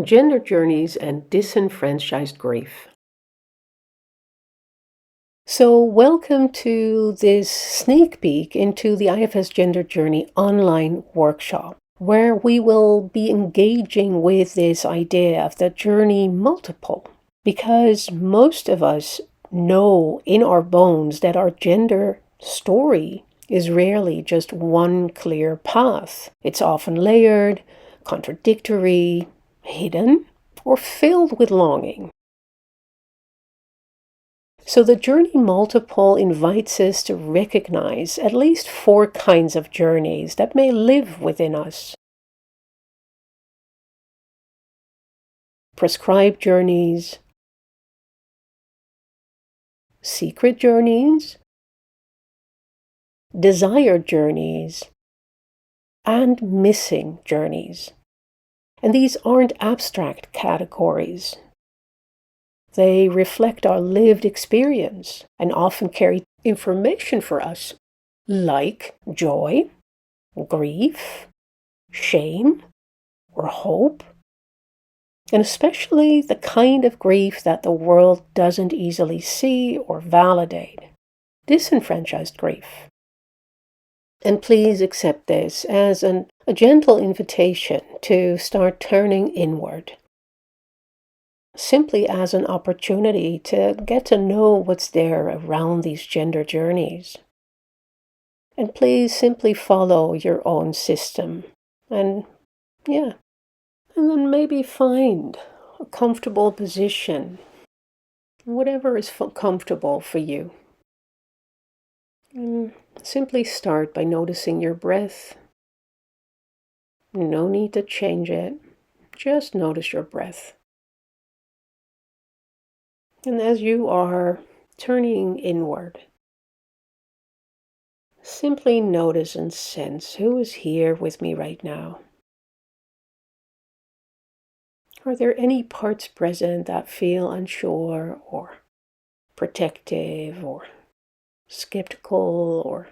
Gender journeys and disenfranchised grief. So, welcome to this sneak peek into the IFS Gender Journey online workshop, where we will be engaging with this idea of the journey multiple. Because most of us know in our bones that our gender story is rarely just one clear path. It's often layered, contradictory, hidden, or filled with longing. So the journey multiple invites us to recognize at least 4 kinds of journeys that may live within us. Prescribed journeys, secret journeys, desired journeys, and missing journeys. And these aren't abstract categories. They reflect our lived experience and often carry information for us, like joy, grief, shame, or hope, and especially the kind of grief that the world doesn't easily see or validate, disenfranchised grief. And please accept this as a gentle invitation to start turning inward, simply as an opportunity to get to know what's there around these gender journeys. And please simply follow your own system and then maybe find a comfortable position, whatever is comfortable for you. And simply start by noticing your breath. No need to change it, just notice your breath. And as you are turning inward, simply notice and sense who is here with me right now. Are there any parts present that feel unsure or protective or skeptical or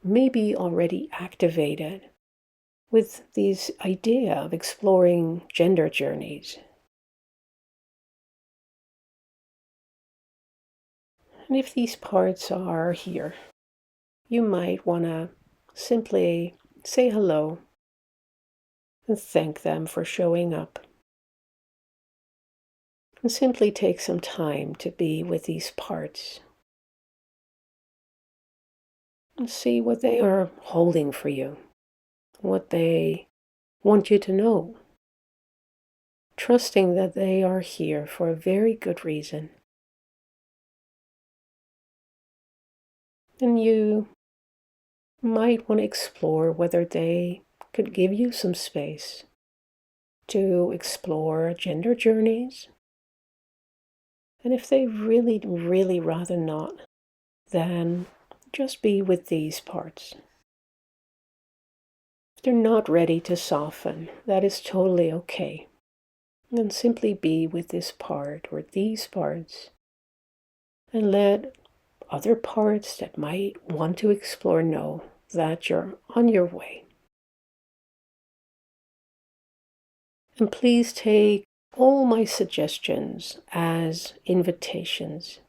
maybe already activated with this idea of exploring gender journeys? And if these parts are here, you might want to simply say hello and thank them for showing up. And simply take some time to be with these parts and see what they are holding for you, what they want you to know, trusting that they are here for a very good reason. And you might want to explore whether they could give you some space to explore gender journeys. And if they really, really rather not, then just be with these parts. If they're not ready to soften, that is totally okay. And simply be with this part or these parts and let other parts that might want to explore know that you're on your way. And please take all my suggestions as invitations.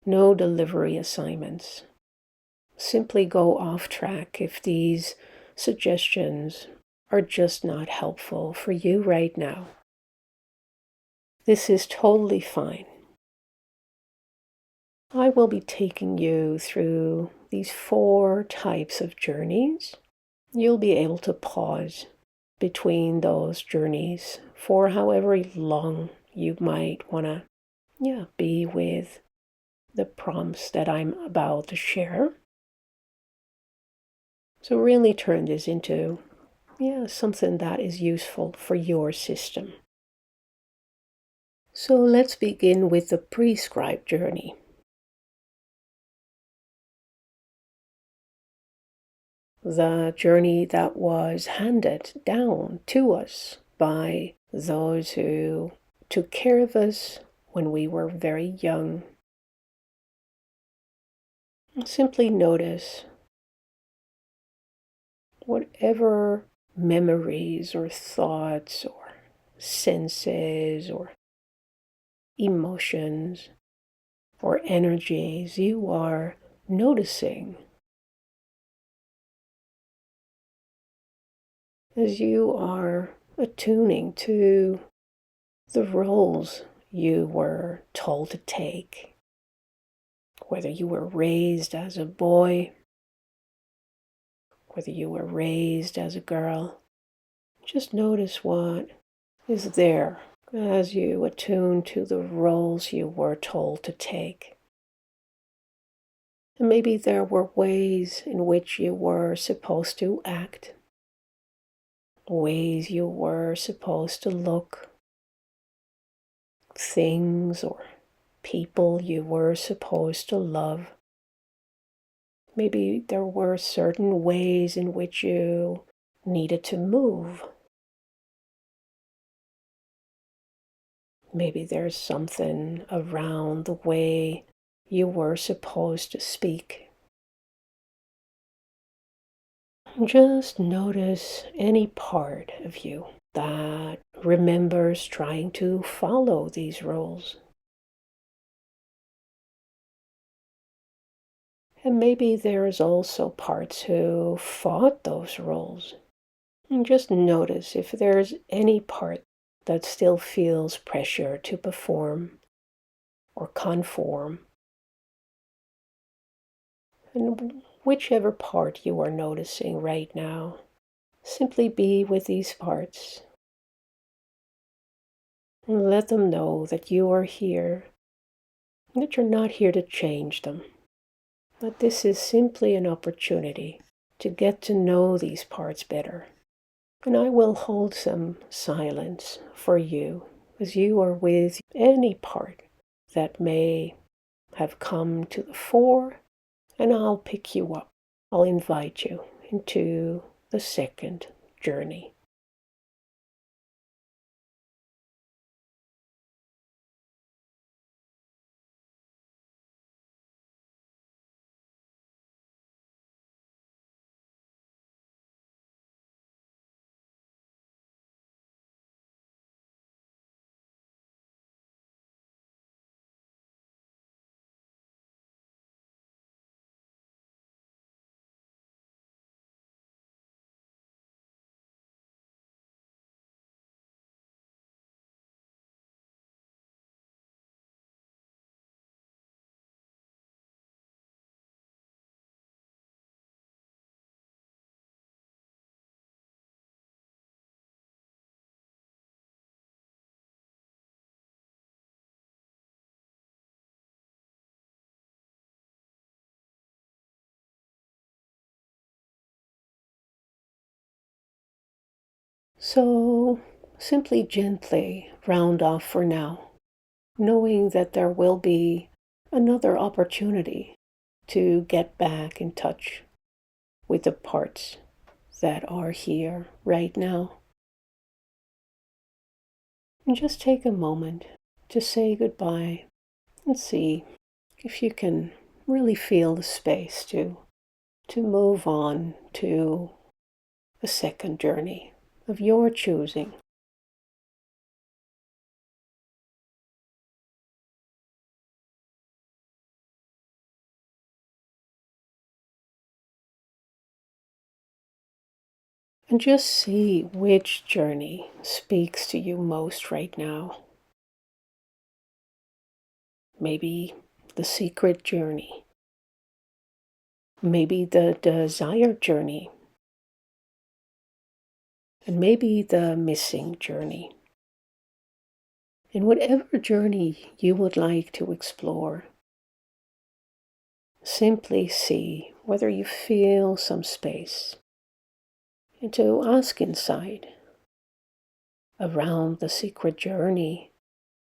No delivery assignments. Simply go off track if these suggestions are just not helpful for you right now. This is totally fine. I will be taking you through these 4 types of journeys. You'll be able to pause between those journeys for however long you might want to be with the prompts that I'm about to share. So really turn this into something that is useful for your system. So let's begin with the prescribed journey. The journey that was handed down to us by those who took care of us when we were very young. Simply notice whatever memories or thoughts or senses or emotions or energies you are noticing as you are attuning to the roles you were told to take, whether you were raised as a boy, whether you were raised as a girl. Just notice what is there as you attune to the roles you were told to take. And maybe there were ways in which you were supposed to act, ways you were supposed to look, things or people you were supposed to love. Maybe there were certain ways in which you needed to move. Maybe there's something around the way you were supposed to speak. Just notice any part of you that remembers trying to follow these rules. And maybe there's also parts who fought those rules. And just notice if there's any part that still feels pressure to perform or conform. And whichever part you are noticing right now, simply be with these parts and let them know that you are here, and that you're not here to change them. But this is simply an opportunity to get to know these parts better. And I will hold some silence for you as you are with any part that may have come to the fore, and I'll pick you up. I'll invite you into the second journey. So simply gently round off for now, knowing that there will be another opportunity to get back in touch with the parts that are here right now. And just take a moment to say goodbye and see if you can really feel the space to move on to a second journey of your choosing. And just see which journey speaks to you most right now. Maybe the secret journey. Maybe the desire journey. And maybe the missing journey. And whatever journey you would like to explore, simply see whether you feel some space. And to ask inside, around the secret journey,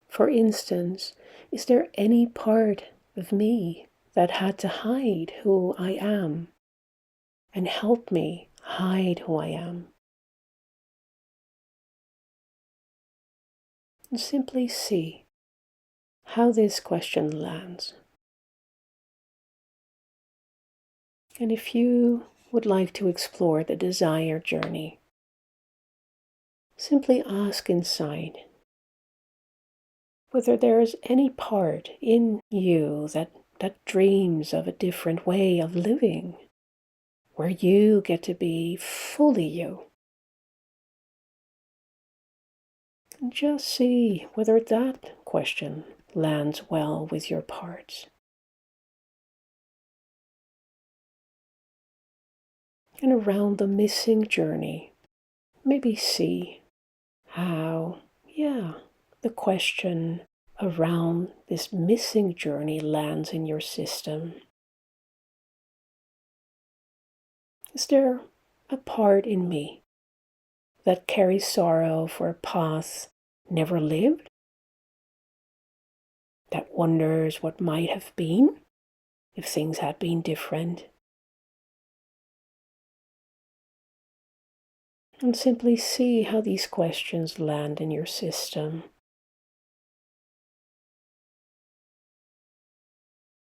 for instance, is there any part of me that had to hide who I am and help me hide who I am? And simply see how this question lands. And if you would like to explore the desire journey, simply ask inside whether there is any part in you that dreams of a different way of living, where you get to be fully you. And just see whether that question lands well with your parts. And around the missing journey, maybe see how, the question around this missing journey lands in your system. Is there a part in me that carries sorrow for a path never lived? That wonders what might have been if things had been different? And simply see how these questions land in your system.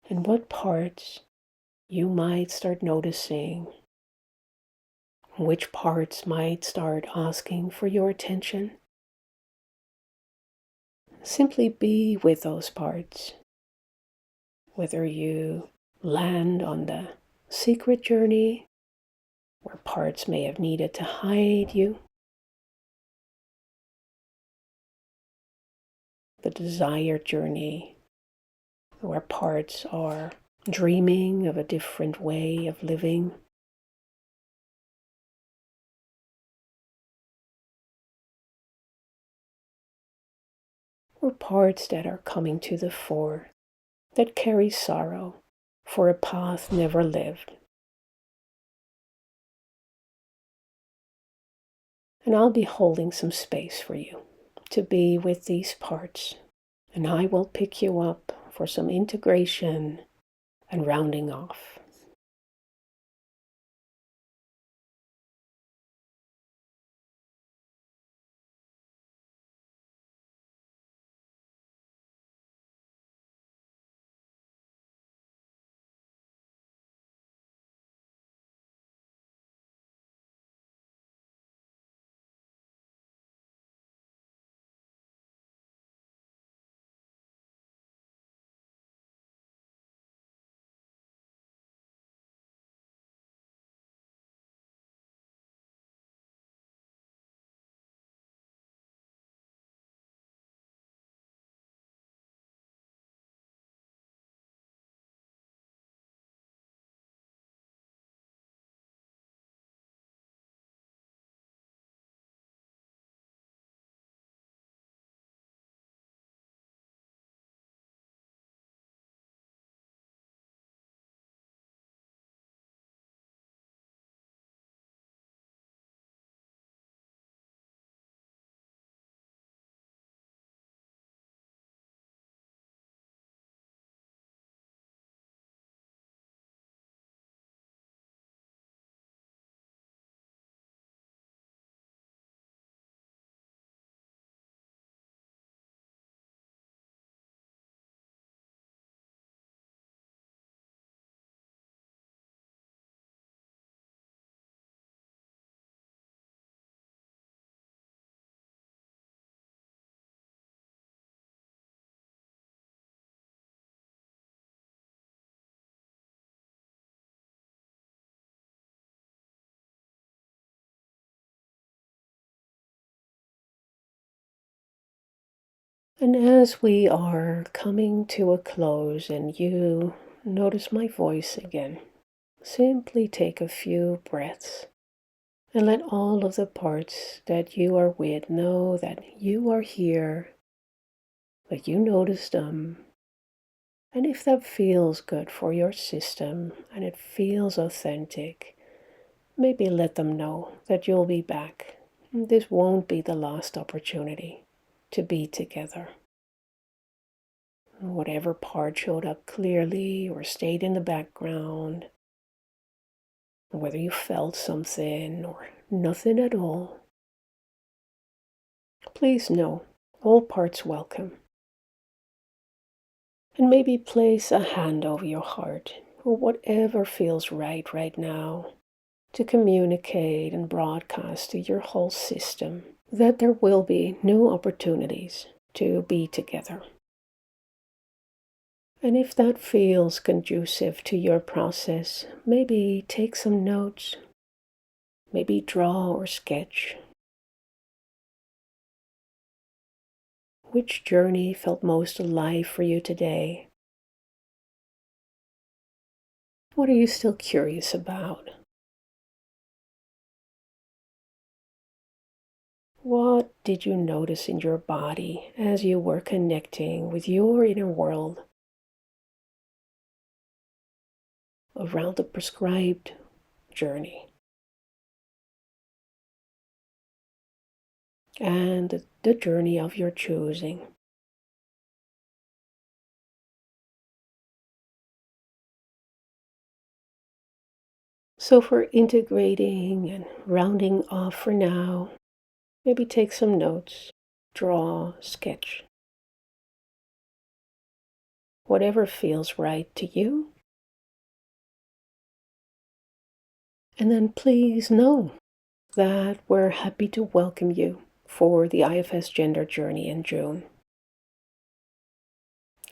And what parts you might start noticing. Which parts might start asking for your attention. Simply be with those parts. Whether you land on the secret journey, where parts may have needed to hide you, the desired journey, where parts are dreaming of a different way of living, or parts that are coming to the fore, that carry sorrow for a path never lived. And I'll be holding some space for you to be with these parts. And I will pick you up for some integration and rounding off. And as we are coming to a close and you notice my voice again, simply take a few breaths and let all of the parts that you are with know that you are here, that you notice them. And if that feels good for your system and it feels authentic, maybe let them know that you'll be back. This won't be the last opportunity to be together. Whatever part showed up clearly or stayed in the background, whether you felt something or nothing at all, please know all parts welcome. And maybe place a hand over your heart or whatever feels right now to communicate and broadcast to your whole system that there will be new opportunities to be together. And if that feels conducive to your process, maybe take some notes, maybe draw or sketch. Which journey felt most alive for you today? What are you still curious about? What did you notice in your body as you were connecting with your inner world around the prescribed journey and the journey of your choosing? So, for integrating and rounding off for now, maybe take some notes, draw, sketch, whatever feels right to you. And then please know that we're happy to welcome you for the IFS Gender Journey in June.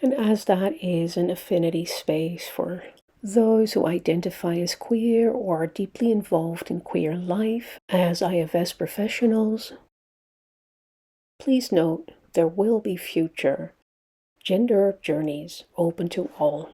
And as that is an affinity space for those who identify as queer or are deeply involved in queer life as IFS professionals, please note there will be future gender journeys open to all.